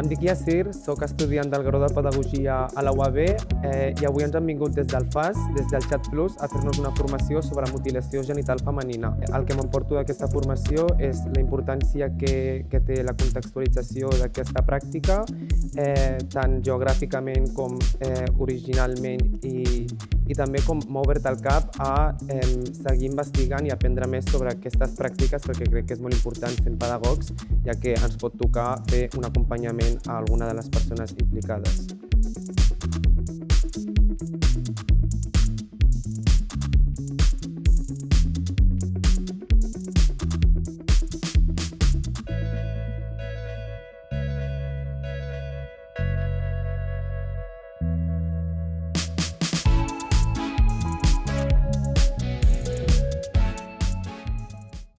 Em dic Yassir, soc estudiant del grau de Pedagogia a la UAB i avui ens han vingut des del FAS, des del Chat Plus, a fer-nos una formació sobre mutilació genital femenina. El que m'emporto d'aquesta formació és la importància que té la contextualització d'aquesta pràctica, tant geogràficament com originalment i també com m'ha obert el cap a seguir investigant i aprendre més sobre aquestes pràctiques perquè crec que és molt important sent pedagogs, ja que ens pot tocar fer un acompanyament a alguna de les persones implicades.